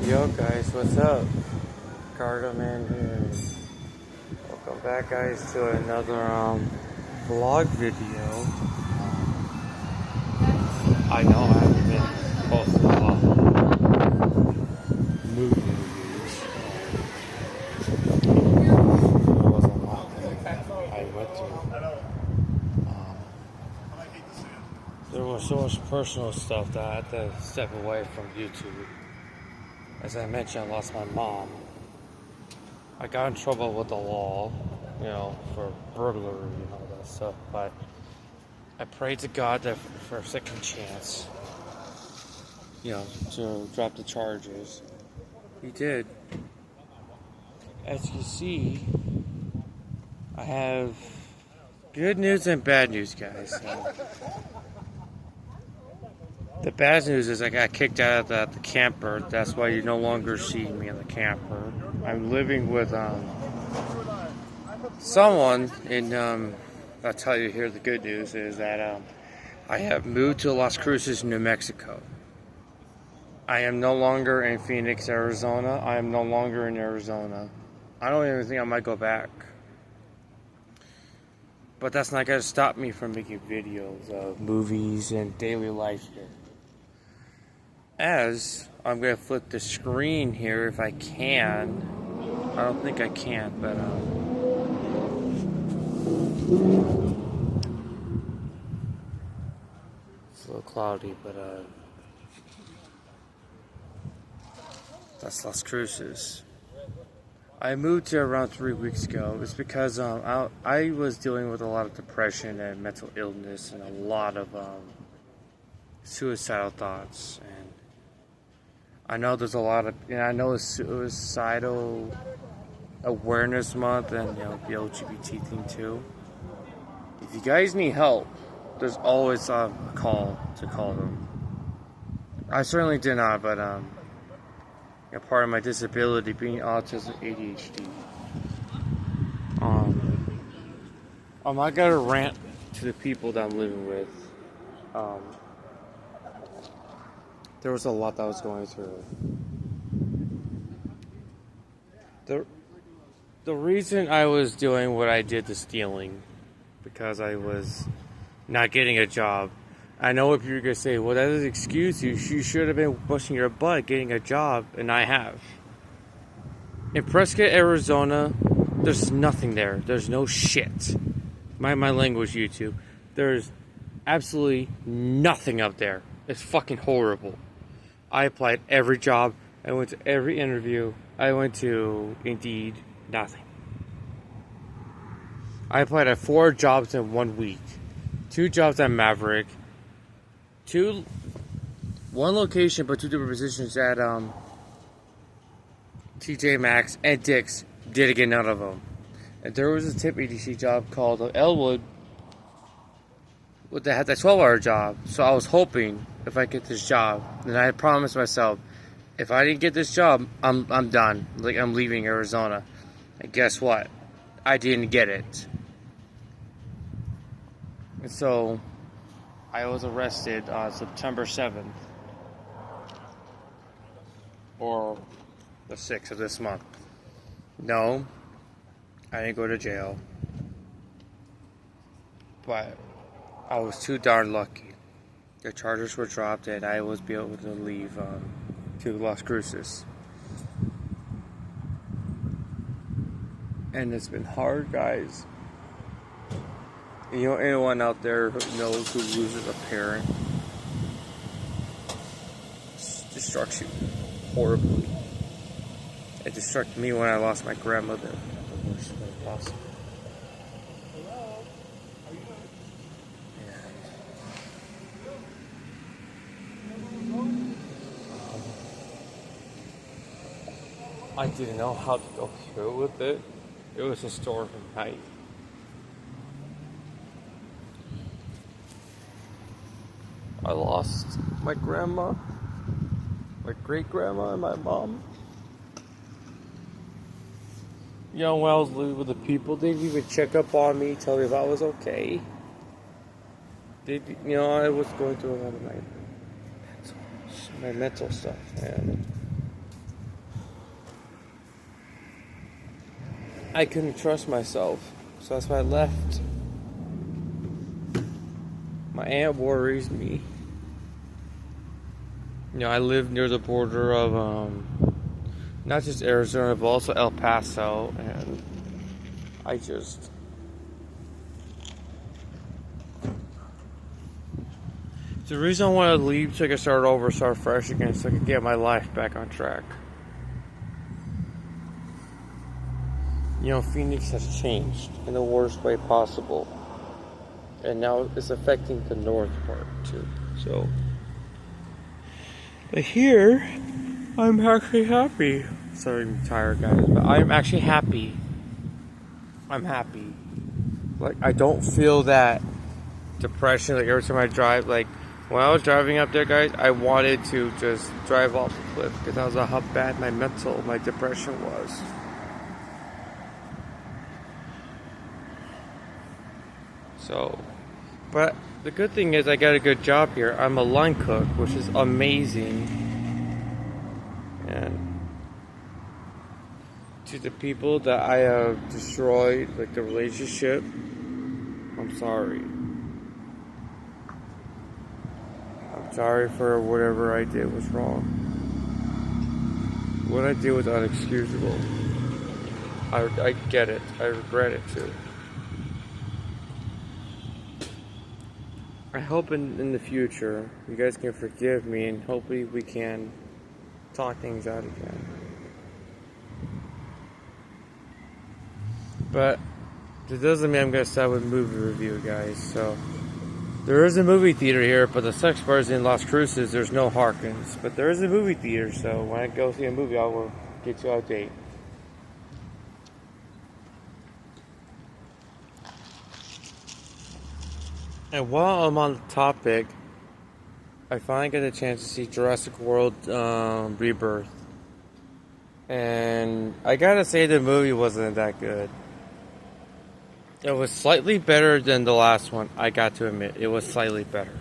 Yo guys, what's up? Cardoman here. Welcome back guys to another vlog video. I know I haven't been posting a lot of movie reviews. There was a lot that I went through. There was so much personal stuff that I had to step away from YouTube. As I mentioned, I lost my mom. I got in trouble with the law, for burglary and all that stuff, but I prayed to God that for a second chance, to drop the charges. He did. As you see, I have good news and bad news, guys. The bad news is I got kicked out of the camper. That's why you no longer see me in the camper. I'm living with someone, and I'll tell you here the good news is that I have moved to Las Cruces, New Mexico. I am no longer in Phoenix, Arizona. I am no longer in Arizona. I don't even think I might go back. But that's not going to stop me from making videos of movies and daily life here. As I'm going to flip the screen here if I can. I don't think I can, but it's a little cloudy, but that's Las Cruces. I moved here around 3 weeks ago. It's because I was dealing with a lot of depression and mental illness and a lot of suicidal thoughts. And I know there's a lot of, I know it's Suicidal Awareness Month and the LGBT thing too. If you guys need help, there's always a call to call them. I certainly did not, but part of my disability being autism, ADHD. I'm not gonna rant to the people that I'm living with. There was a lot that I was going through. The reason I was doing what I did, the stealing, because I was not getting a job. I know what you're going to say, well, that doesn't excuse you. You should have been pushing your butt getting a job, and I have. In Prescott, Arizona, there's nothing there. There's no shit. My language, YouTube. There's absolutely nothing up there. It's fucking horrible. I applied every job. I went to every interview. I went to Indeed. Nothing. I applied at 4 jobs in 1 week. 2 jobs at Maverick. 1 location, but 2 different positions at TJ Maxx and Dick's. Didn't get none of them. And there was a tip EDC job called Elwood. That had that 12-hour job. So I was hoping if I get this job, then I had promised myself, if I didn't get this job, I'm done. Like, I'm leaving Arizona. And guess what? I didn't get it. And so I was arrested on September 7th. Or the 6th of this month. No, I didn't go to jail. But I was too darn lucky. The charges were dropped and I was able to leave to Las Cruces. And it's been hard, guys. Anyone out there who knows who loses a parent, destructs you horribly. It destructed me when I lost my grandmother. The worst way possible. I didn't know how to go through with it. It was a stormy night. I lost my grandma, my great-grandma, and my mom. When I was living with the people, they didn't even check up on me, tell me if I was okay. I was going through a lot of my mental stuff, man. I couldn't trust myself, so that's why I left. My aunt worries me. You know, I live near the border of not just Arizona, but also El Paso, and I just... The reason I want to leave so I can start over, start fresh again, so I can get my life back on track. You know, Phoenix has changed in the worst way possible. And now it's affecting the north part too. So, but here, I'm actually happy. Sorry, I'm tired, guys, but I'm actually happy. I'm happy. Like, I don't feel that depression. Like, every time I drive, like, when I was driving up there, guys, I wanted to just drive off the cliff because I was how bad my depression was. So, but the good thing is I got a good job here. I'm a line cook, which is amazing. And to the people that I have destroyed, like the relationship, I'm sorry. I'm sorry for whatever I did was wrong. What I did was unexcusable. I get it. I regret it too. I hope in the future you guys can forgive me, and hopefully we can talk things out again. But it doesn't mean I'm going to start with movie review, guys. So there is a movie theater here, but the sucks part is in Las Cruces there's no Harkins. But there is a movie theater, so when I go see a movie, I will get you an update. And while I'm on the topic, I finally got a chance to see Jurassic World Rebirth. And I gotta say the movie wasn't that good. It was slightly better than the last one, I got to admit. It was slightly better.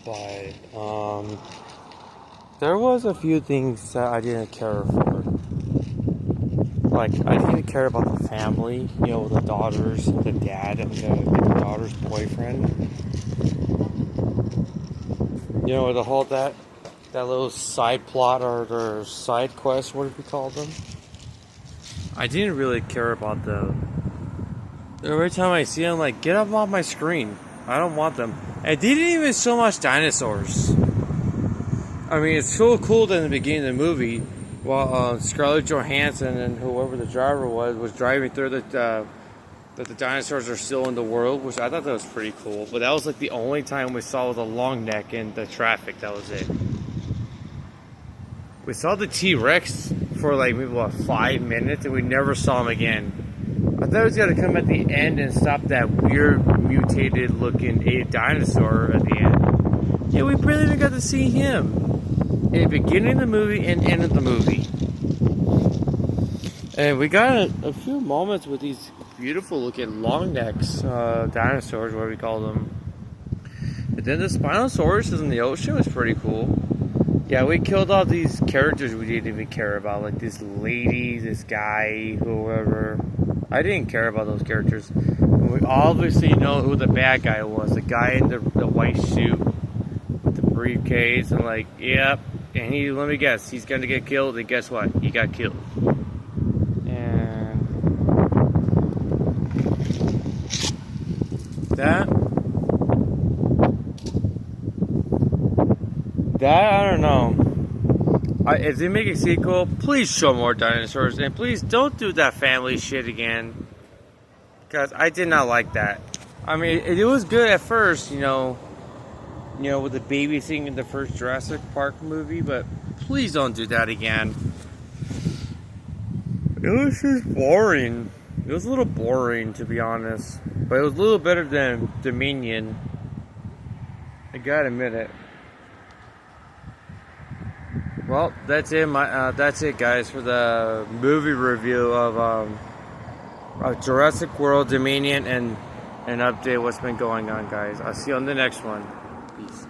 But, there was a few things that I didn't care for. Like, I didn't care about the family, you know, the daughters, the dad, and the daughter's boyfriend. You know, the whole, that little side plot or side quest, what do we call them? I didn't really care about them. Every time I see them, like, get up off my screen. I don't want them. And they didn't even show much dinosaurs. I mean, it's so cool that in the beginning of the movie, while Scarlett Johansson and whoever the driver was driving through that the dinosaurs are still in the world, which I thought that was pretty cool. But that was like the only time we saw the long neck in the traffic. That was it. We saw the T-Rex for like maybe 5 minutes, and we never saw him again. I thought he was gonna come at the end and stop that weird mutated looking dinosaur at the end. Yeah, we barely even got to see him in the beginning of the movie and end of the movie. And we got a few moments with these beautiful looking long necks dinosaurs, what we call them. But then the Spinosaurus in the ocean was pretty cool. Yeah, we killed all these characters we didn't even care about, like this lady, this guy, whoever. I didn't care about those characters. We obviously know who the bad guy was, the guy in the white suit with the briefcase, and like, yep. And let me guess, he's gonna get killed, and guess what? He got killed. And that I don't know. If they make a sequel, please show more dinosaurs, and please don't do that family shit again, because I did not like that. I mean, it was good at first, you know, with the baby thing in the first Jurassic Park movie, but please don't do that again. It was just boring. It was a little boring, to be honest, but it was a little better than Dominion. I gotta admit it. Well, that's it. That's it, guys, for the movie review of Jurassic World Dominion and an update what's been going on, guys. I'll see you on the next one. Peace.